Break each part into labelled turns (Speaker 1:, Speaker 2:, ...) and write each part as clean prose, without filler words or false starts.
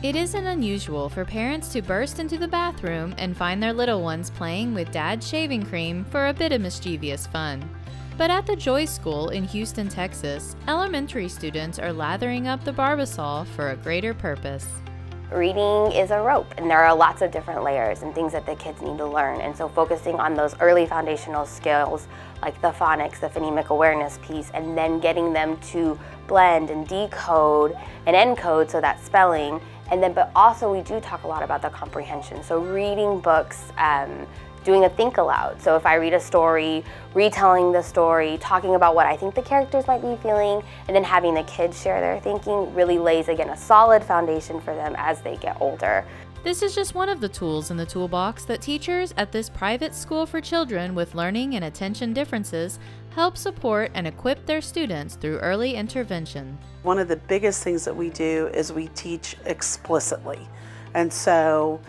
Speaker 1: It isn't unusual for parents to burst into the bathroom and find their little ones playing with Dad's shaving cream for a bit of mischievous fun. But at the Joy School in Houston, Texas, elementary students are lathering up the Barbasol for a greater purpose.
Speaker 2: Reading is a rope, and there are lots of different layers and things that the kids need to learn. And so focusing on those early foundational skills like the phonics, the phonemic awareness piece, and then getting them to blend and decode and encode, so that's spelling. And then, but also we do talk a lot about the comprehension. So reading books, doing a think aloud. So if I read a story, retelling the story, talking about what I think the characters might be feeling, and then having the kids share their thinking really lays, again, a solid foundation for them as they get older.
Speaker 1: This is just one of the tools in the toolbox that teachers at this private school for children with learning and attention differences help support and equip their students through early intervention.
Speaker 3: One of the biggest things that we do is we teach explicitly. And so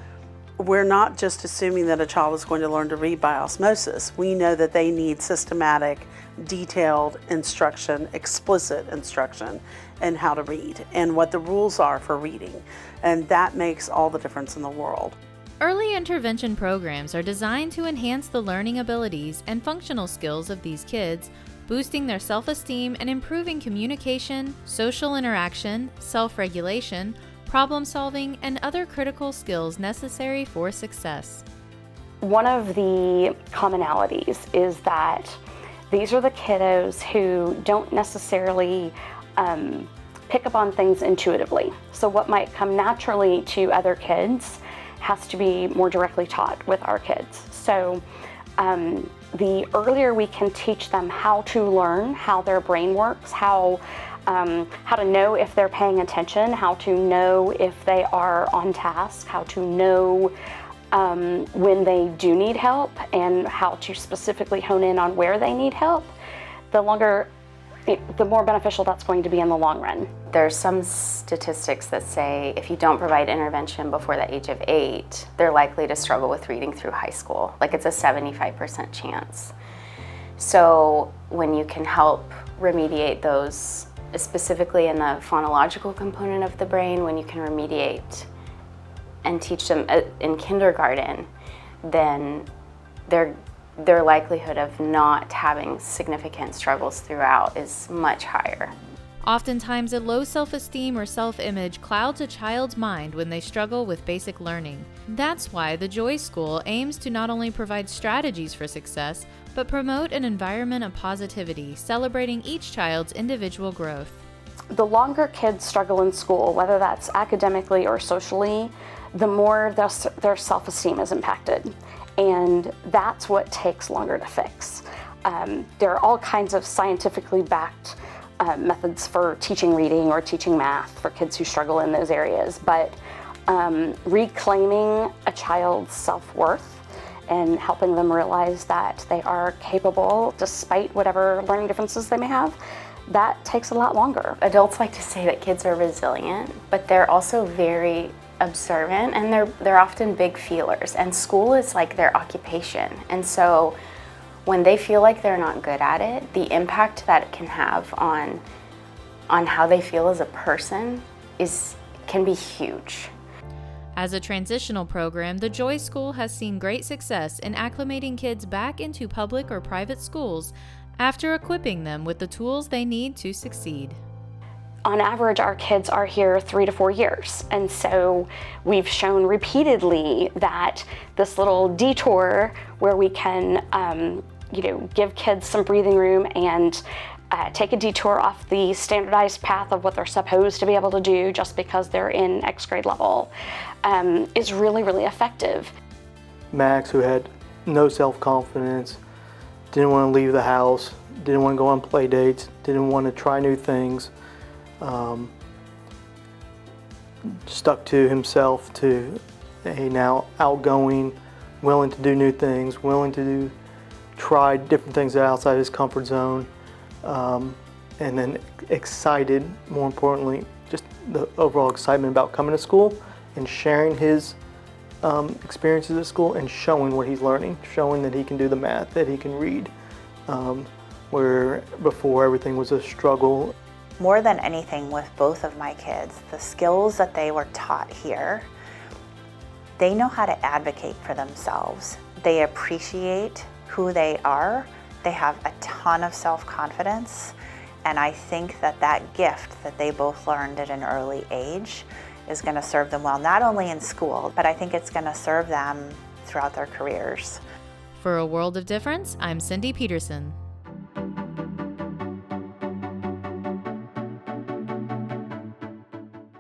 Speaker 3: we're not just assuming that a child is going to learn to read by osmosis. We know that they need systematic, detailed instruction, explicit instruction in how to read and what the rules are for reading. And that makes all the difference in the world.
Speaker 1: Early intervention programs are designed to enhance the learning abilities and functional skills of these kids, boosting their self-esteem and improving communication, social interaction, self-regulation, problem solving, and other critical skills necessary for success.
Speaker 4: One of the commonalities is that these are the kiddos who don't necessarily pick up on things intuitively. So what might come naturally to other kids has to be more directly taught with our kids. So the earlier we can teach them how to learn, how their brain works, how to know if they're paying attention, how to know if they are on task, how to know when they do need help, and how to specifically hone in on where they need help, the more beneficial that's going to be in the long run.
Speaker 2: There's some statistics that say if you don't provide intervention before the age of 8, they're likely to struggle with reading through high school. Like, it's a 75% chance. So when you can help remediate those, specifically in the phonological component of the brain, when you can remediate and teach them in kindergarten, then their likelihood of not having significant struggles throughout is much higher.
Speaker 1: Oftentimes, a low self-esteem or self-image clouds a child's mind when they struggle with basic learning. That's why the Joy School aims to not only provide strategies for success, but promote an environment of positivity, celebrating each child's individual growth.
Speaker 4: The longer kids struggle in school, whether that's academically or socially, the more their self-esteem is impacted. And that's what takes longer to fix. There are all kinds of scientifically backed methods for teaching reading or teaching math for kids who struggle in those areas, but reclaiming a child's self-worth and helping them realize that they are capable despite whatever learning differences they may have, that takes a lot longer.
Speaker 2: Adults like to say that kids are resilient, but they're also very observant, and they're often big feelers, and school is like their occupation. And so when they feel like they're not good at it, the impact that it can have on how they feel as a person can be huge.
Speaker 1: As a transitional program, the Joy School has seen great success in acclimating kids back into public or private schools after equipping them with the tools they need to succeed.
Speaker 4: On average, our kids are here 3 to 4 years, and so we've shown repeatedly that this little detour where we can give kids some breathing room and take a detour off the standardized path of what they're supposed to be able to do just because they're in X grade level is really, really effective.
Speaker 5: Max, who had no self-confidence, didn't want to leave the house, didn't want to go on play dates, didn't want to try new things, stuck to himself, to a now outgoing, willing to do new things, willing to try different things outside his comfort zone, and then excited, more importantly, just the overall excitement about coming to school and sharing his experiences at school and showing what he's learning, showing that he can do the math, that he can read, where before everything was a struggle.
Speaker 6: more than anything with both of my kids, the skills that they were taught here, they know how to advocate for themselves. They appreciate who they are. They have a ton of self-confidence. And I think that that gift that they both learned at an early age is going to serve them well, not only in school, but I think it's going to serve them throughout their careers.
Speaker 1: For A World of Difference, I'm Cindy Peterson.